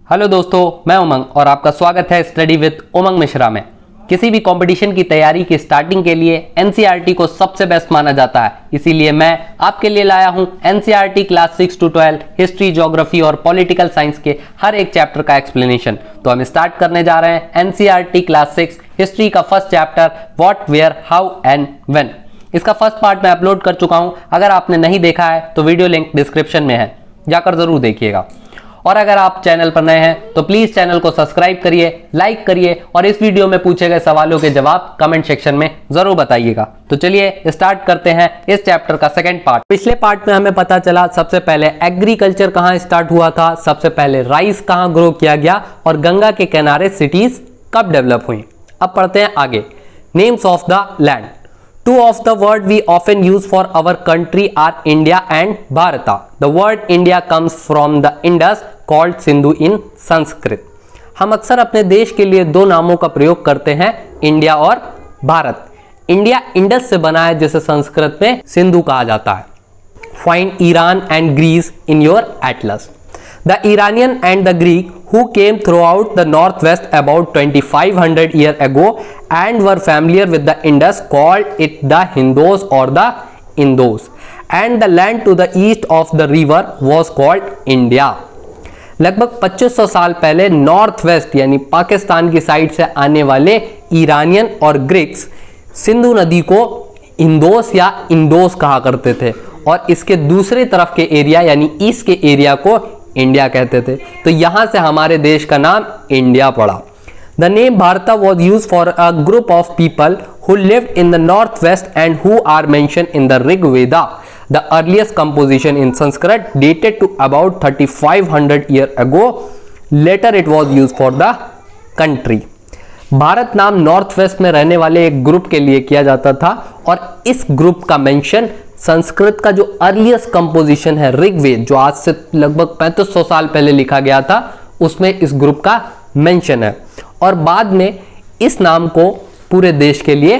Hello दोस्तों, मैं उमंग और आपका स्वागत है स्टडी विद उमंग मिश्रा में। किसी भी कंपटीशन की तैयारी की स्टार्टिंग के लिए एनसीईआरटी को सबसे बेस्ट माना जाता है, इसीलिए मैं आपके लिए लाया हूं NCERT class 6 to 12 history, geography और पॉलिटिकल साइंस के हर एक चैप्टर का एक्सप्लेनेशन। तो हम स्टार्ट करने जा रहे हैं एनसीईआरटी क्लास 6 हिस्ट्री का first chapter what, where, how and when. इसका फर्स्ट पार्ट मैं अपलोड कर चुका हूं। अगर आपने नहीं देखा है तो वीडियो लिंक डिस्क्रिप्शन में है, जाकर जरूर देखिएगा। और अगर आप चैनल पर नए हैं तो प्लीज चैनल को सब्सक्राइब करिए, लाइक करिए और इस वीडियो में पूछे गए सवालों के जवाब कमेंट सेक्शन में जरूर बताइएगा। तो चलिए स्टार्ट करते हैं इस चैप्टर का सेकंड पार्ट। पिछले पार्ट में हमें पता चला सबसे पहले एग्रीकल्चर कहां स्टार्ट हुआ था, सबसे पहले राइस कहां ग्रो किया गया और गंगा के किनारे सिटीज कब डेवलप हुई। अब पढ़ते हैं आगे। Names of the land. Two of the word we often use for our country are India and Bharata. The word India comes from the Indus called Sindhu in Sanskrit. हम अक्सर अपने देश के लिए दो नामों का प्रयोग करते हैं, इंडिया और भारत। इंडिया इंडस से बना है जिसे संस्कृत में सिंधु कहा जाता है। Find Iran and Greece in your atlas. The Iranian and the Greek who came throughout the northwest about 2500 years ago and were familiar with the Indus called it the Hindos or the Indos, and the land to the east of the river was called India. लगभग 2500 साल पहले north west यानी पाकिस्तान की side से आने वाले Iranian और Greeks Sindhu नदी को इंदोस या इंडोस कहा करते थे और इसके दूसरी तरफ के एरिया यानी ईस्ट के एरिया को इंडिया कहते थे। तो यहां से हमारे देश का नाम इंडिया पड़ा। The name Bharat was use for a group of people who lived in the north west and who are mention in the Rigveda. The earliest composition in Sanskrit dated to about 3500 year ago. Later it was use for the country. Bharat नाम north waste में रहने वाले एक group के लिए किया जाता था और इस ग्रुप का मेंशन संस्कृत का जो अर्लीस्ट कंपोजिशन है ऋग्वेद, जो आज से लगभग 3500 साल पहले लिखा गया था, उसमें इस ग्रुप का मेंशन है और बाद में इस नाम को पूरे देश के लिए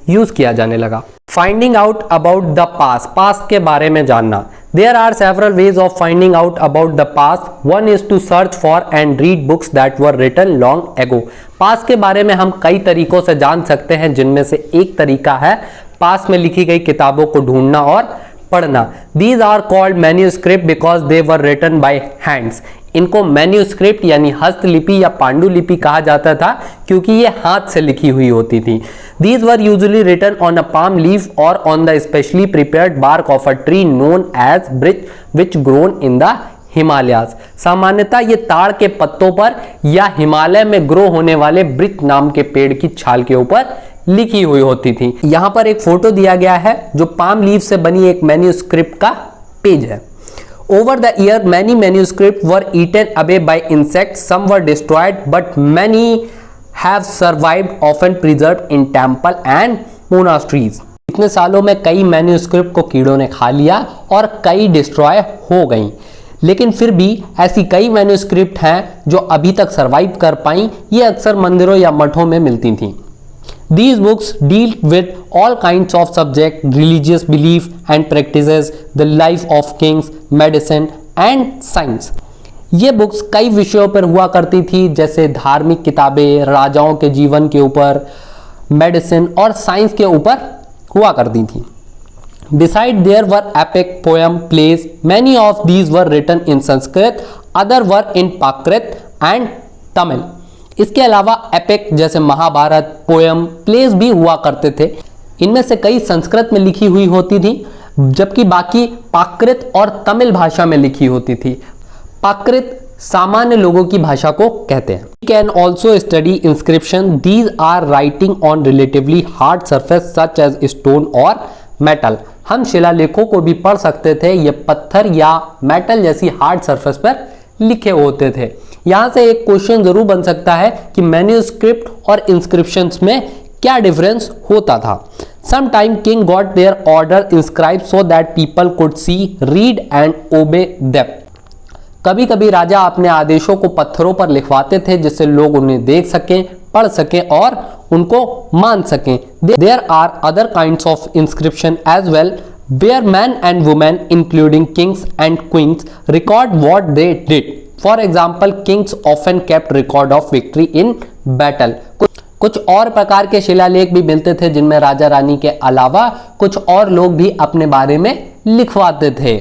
यूज किया जाने लगा। Finding out about the past के बारे में जानना। There are several ways of finding out about the past. One is to search for and read books that were written long ago. Past के बारे में हम कई तरीकों से जान सकते हैं, जिनमें से एक तरीका है पास्ट में लिखी गई किताबों को ढूंढना और पढ़ना। These are called manuscript because they were written by hands. इनको मैन्यूस्क्रिप्ट यानी हस्तलिपि या पांडुलिपि कहा जाता था क्योंकि ये हाथ से लिखी हुई होती थी। These were usually written on a palm leaf or on the specially prepared bark of a tree known as beech which grown in the Himalayas. सामान्यतः ये ताड़ के पत्तों पर या हिमालय में ग्रो होने वाले ब्रिच नाम के पेड़ की छाल के ऊपर लिखी हुई होती थी। यहाँ पर एक फोटो दिया गया है जो पाम लीफ से बनी एक मैन्यूस्क्रिप्ट का पेज है। Over the year, many manuscripts were eaten away by insects. Some were destroyed, but many have survived, often preserved in temple and monasteries. इतने सालों में कई मैन्यूस्क्रिप्ट को कीड़ों ने खा लिया और कई डिस्ट्रॉय हो गई, लेकिन फिर भी ऐसी कई मैन्यूस्क्रिप्ट हैं जो अभी तक सरवाइव कर पाई। ये अक्सर मंदिरों या मठों में मिलती थीं। These books deal with all kinds of subjects, religious belief and practices, the life of kings, medicine and science. ये बुक्स कई विषयों पर हुआ करती थी, जैसे धार्मिक किताबें राजाओं के जीवन के ऊपर, मेडिसिन और साइंस के ऊपर हुआ करती थी। Besides, there were epic poem, plays. Many of these were written in Sanskrit, other were in Prakrit and Tamil. इसके अलावा एपिक जैसे महाभारत, पोयम, प्लेस भी हुआ करते थे। इनमें से कई संस्कृत में लिखी हुई होती थी, जबकि बाकी प्राकृत और तमिल भाषा में लिखी होती थी। प्राकृत सामान्य लोगों की भाषा को कहते हैं। We can also study inscription. These are writing on relatively hard surface such as stone or metal. हम शिलालेखों को भी पढ़ सकते थे, ये पत्थर या मेटल जैसी हार्ड सरफेस पर लिखे होते थे। यहां से एक क्वेश्चन जरूर बन सकता है कि मैन्यूस्क्रिप्ट और इंस्क्रिप्शंस में क्या डिफरेंस होता था। Sometime king got their order inscribed so that people could see, read and obey them. कभी कभी राजा अपने आदेशों को पत्थरों पर लिखवाते थे जिससे लोग उन्हें देख सकें, पढ़ सकें और उनको मान सकें। There are other kinds of inscription as well where men and women including kings and queens record what they did. For example Kings often kept record of victory in battle. कुछ और प्रकार के शिलालेख भी मिलते थे जिनमें राजा रानी के अलावा कुछ और लोग भी अपने बारे में लिखवाते थे।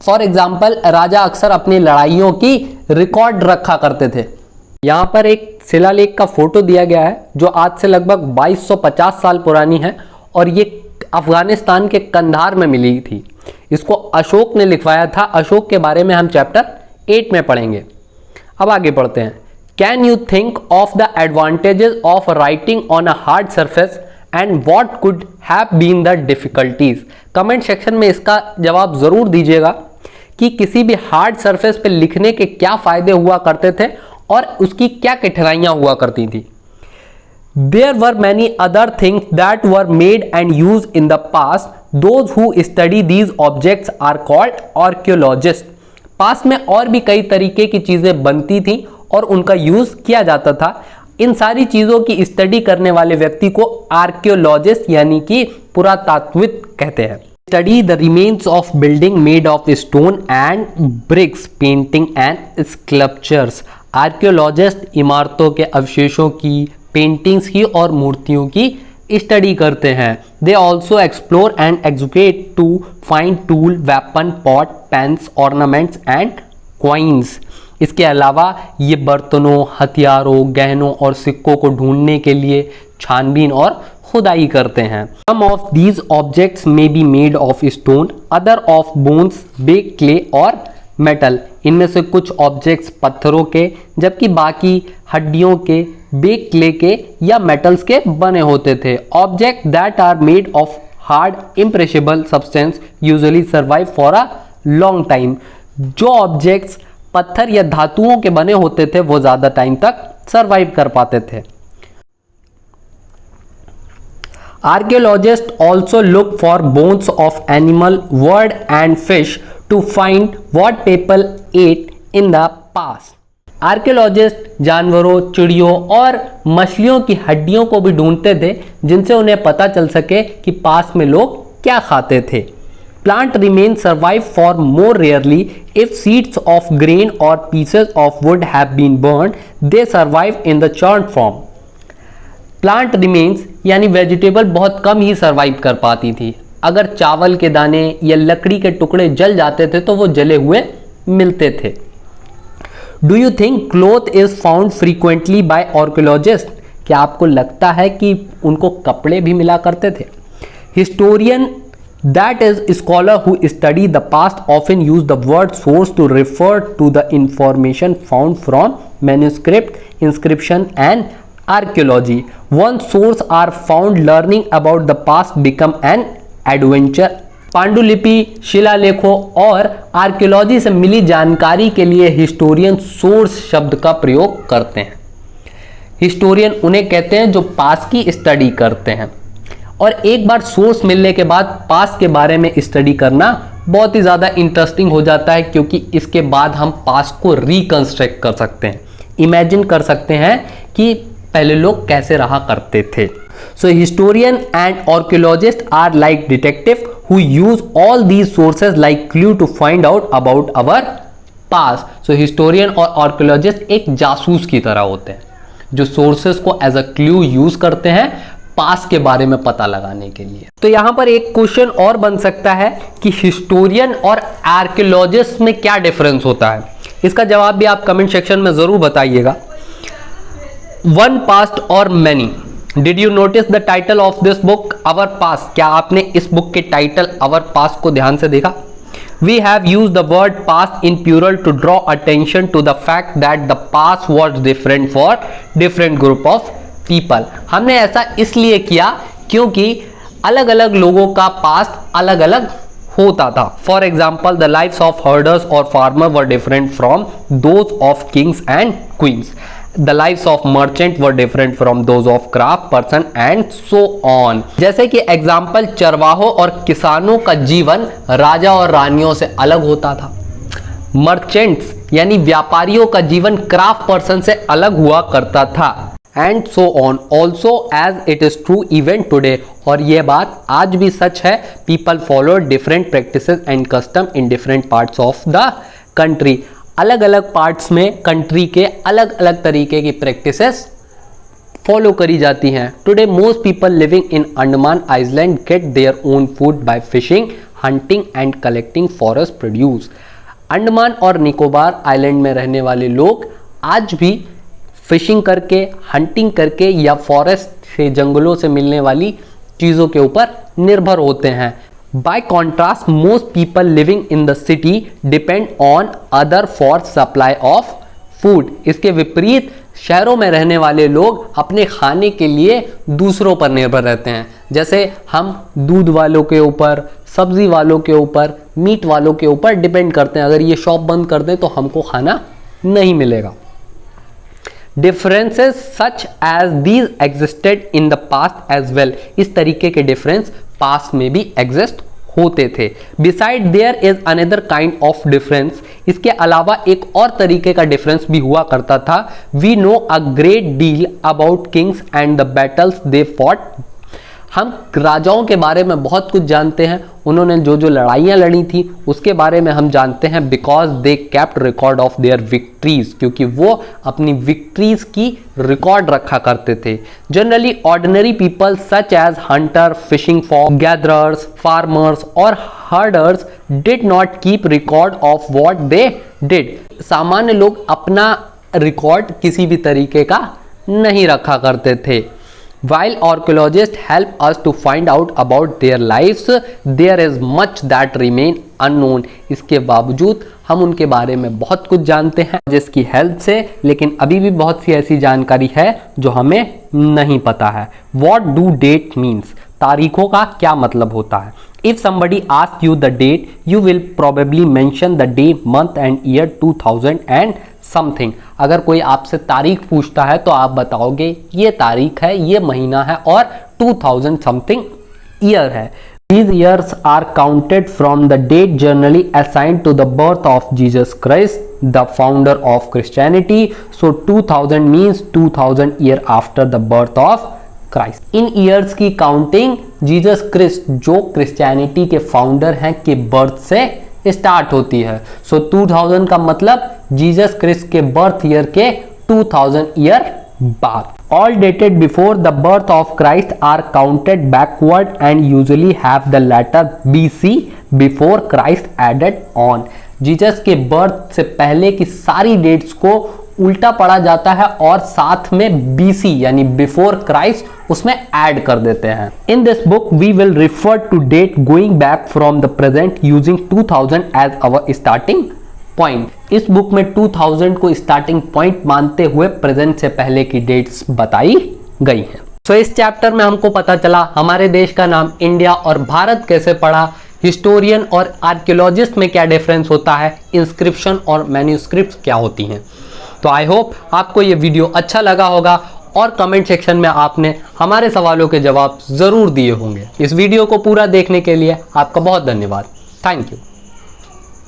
फॉर एग्जाम्पल राजा अक्सर अपनी लड़ाइयों की रिकॉर्ड रखा करते थे। यहाँ पर एक शिलालेख का फोटो दिया गया है जो आज से लगभग 2250 साल पुरानी है और ये अफगानिस्तान के कंधार में मिली थी। इसको अशोक ने लिखवाया था। अशोक के बारे में हम चैप्टर 8 में पढ़ेंगे। अब आगे पढ़ते हैं। Can you think of the advantages of writing on a hard surface and what could have been the difficulties. Comment section में इसका जवाब जरूर दीजिएगा कि किसी भी हार्ड सरफेस पे लिखने के क्या फायदे हुआ करते थे और उसकी क्या कठिनाइयां हुआ करती थी। There were many other things that were made and used in the past. Those who study these objects are called archaeologists. पास में और भी कई तरीके की चीजें बनती थीं और उनका यूज किया जाता था। इन सारी चीजों की स्टडी करने वाले व्यक्ति को आर्कियोलॉजिस्ट यानी कि पुरातात्विक कहते हैं। Study the remains of building made of stone and bricks, painting and sculptures. Archaeologist इमारतों के अवशेषों की, पेंटिंग्स की और मूर्तियों की स्टडी करते हैं। They also explore and educate to find tool, weapon, pot, pens, ornaments and coins. इसके अलावा ये बर्तनों, हथियारों, गहनों और सिक्कों को ढूंढने के लिए छानबीन और खुदाई करते हैं। Some of these objects may be made of stone, other of bones, baked, clay और मेटल। इनमें से कुछ ऑब्जेक्ट्स पत्थरों के जबकि बाकी हड्डियों के, बेक, क्ले के या मेटल्स के बने होते थे। Object that are made of hard impressible substance usually survive for a long time. जो ऑब्जेक्ट्स पत्थर या धातुओं के बने होते थे वो ज्यादा टाइम तक सर्वाइव कर पाते थे। Archaeologists also look for bones of animal, bird and fish to find what people ate in the past. Archaeologist जानवरों, चिड़ियों और मछलियों की हड्डियों को भी ढूंढते थे जिनसे उन्हें पता चल सके कि पास में लोग क्या खाते थे। Plant remains survive for more rarely if seeds of grain or pieces of wood have been burned. They survive in the churned form. Plant remains यानी वेजिटेबल बहुत कम ही सर्वाइव कर पाती थी। अगर चावल के दाने या लकड़ी के टुकड़े जल जाते थे तो वो जले हुए मिलते थे। Do you think cloth is found frequently by archaeologist? क्या आपको लगता है कि उनको कपड़े भी मिला करते थे? Historian that is scholar who study the past often use the word source to refer to the information found from manuscript, inscription and archaeology. Once source are found, learning about the past become an adventure. पांडुलिपि, शिलालेखों और archaeology से मिली जानकारी के लिए historian source शब्द का प्रयोग करते हैं। हिस्टोरियन उन्हें कहते हैं जो पास्ट की स्टडी करते हैं और एक बार सोर्स मिलने के बाद पास्ट के बारे में स्टडी करना बहुत ही ज़्यादा इंटरेस्टिंग हो जाता है क्योंकि इसके बाद हम पास्ट को रिकंस्ट्रक्ट कर सकते हैं, इमेजिन कर सकते हैं कि पहले लोग कैसे रहा करते थे। So historian and archaeologist are like detective who use all these sources like clue to find out about our past. So historian और आर्कियोलॉजिस्ट एक जासूस की तरह होते हैं जो सोर्सेज को एज अ क्लू यूज करते हैं पास्ट के बारे में पता लगाने के लिए। तो यहां पर एक क्वेश्चन और बन सकता है कि हिस्टोरियन और आर्कियोलॉजिस्ट में क्या डिफरेंस होता है। इसका जवाब भी आप कमेंट सेक्शन में जरूर बताइएगा। वन पास्ट और many. Did you notice the title of this book our past? क्या आपने इस बुक के टाइटल आवर पास्ट को ध्यान से देखा? We have used the word past in plural to draw attention to the fact that the past was different for different group of people. हमने ऐसा इसलिए किया क्योंकि अलग अलग लोगों का पास्ट अलग अलग होता था। For example the lives of herders और farmer were different from those of kings and queens. The lives of merchant were different from those of craft person and so on. जैसे कि एग्जाम्पल चरवाहों और किसानों का जीवन राजा और रानियों से अलग होता था। मर्चेंट्स यानी व्यापारियों का जीवन क्राफ्ट पर्सन से अलग हुआ करता था and so on. Also as it is true even today, और यह बात आज भी सच है। People follow different practices and custom in different parts of the country. अलग अलग पार्ट्स में कंट्री के अलग अलग तरीके की प्रैक्टिसेस फॉलो करी जाती हैं। Today most people living in Andaman island get their own food by fishing, hunting and collecting forest produce. Andaman और निकोबार आइलैंड में रहने वाले लोग आज भी फिशिंग करके, हंटिंग करके या फॉरेस्ट से, जंगलों से मिलने वाली चीज़ों के ऊपर निर्भर होते हैं। By contrast, most people living in the city depend on other for supply of food. इसके विपरीत शहरों में रहने वाले लोग अपने खाने के लिए दूसरों पर निर्भर रहते हैं। जैसे हम दूध वालों के ऊपर, सब्जी वालों के ऊपर, मीट वालों के ऊपर डिपेंड करते हैं। अगर ये शॉप बंद कर दें तो हमको खाना नहीं मिलेगा। Differences such as these existed in the past as well. इस तरीके के डिफरेंस पास्ट में भी एग्जिस्ट होते थे। Beside there is another kind of difference. इसके अलावा एक और तरीके का डिफरेंस भी हुआ करता था। We know a great deal about kings and the battles they fought. हम राजाओं के बारे में बहुत कुछ जानते हैं, उन्होंने जो जो लड़ाइयाँ लड़ी थी उसके बारे में हम जानते हैं। Because they kept record of their victories, क्योंकि वो अपनी विक्ट्रीज की रिकॉर्ड रखा करते थे। Generally ordinary people such as hunter, fishing for, gatherers, farmers और herders did not keep record of what they did. सामान्य लोग अपना रिकॉर्ड किसी भी तरीके का नहीं रखा करते थे। While archaeologists help us to find out about their lives, there is much that remain unknown. इसके बावजूद हम उनके बारे में बहुत कुछ जानते हैं जिसकी हेल्प से, लेकिन अभी भी बहुत सी ऐसी जानकारी है जो हमें नहीं पता है। What do date means? तारीखों का क्या मतलब होता है? If somebody asks you the date, you will probably mention the day, month and year 2000 and something. अगर कोई आपसे तारीख पूछता है तो आप बताओगे ये तारीख है, ये महीना है और 2000 समथिंग ईयर है। These years are counted from the date generally assigned to the birth of Jesus Christ, the founder of Christianity. So 2000 means 2000 year after the birth of Christ. In years की counting Jesus Christ, जो Christianity के founder हैं, के birth से start होती है। सो 2000 का मतलब जीसस क्रिस्ट के बर्थ ईयर के 2000 ईयर बाद। All dated before the birth of Christ are counted backward and usually have the letter BC before Christ added on. Jesus के बर्थ से पहले की सारी डेट्स को उल्टा पढ़ा जाता है और साथ में BC यानी बिफोर क्राइस्ट उसमें ऐड कर देते हैं। In this book we will refer to date going back from the present using 2000 as our starting point. इस बुक में 2000 को स्टार्टिंग पॉइंट मानते हुए प्रेजेंट से पहले की डेट्स बताई गई हैं। सो इस चैप्टर में हमको पता चला हमारे देश का नाम इंडिया और भारत कैसे पड़ा, हिस्टोरियन और आर्कियोलॉजिस्ट में क्या डिफरेंस होता है, इंस्क्रिप्शन और मैन्यूस्क्रिप्ट क्या होती हैं। तो आई होप आपको ये वीडियो अच्छा लगा होगा और कमेंट सेक्शन में आपने हमारे सवालों के जवाब ज़रूर दिए होंगे। इस वीडियो को पूरा देखने के लिए आपका बहुत धन्यवाद। Thank you.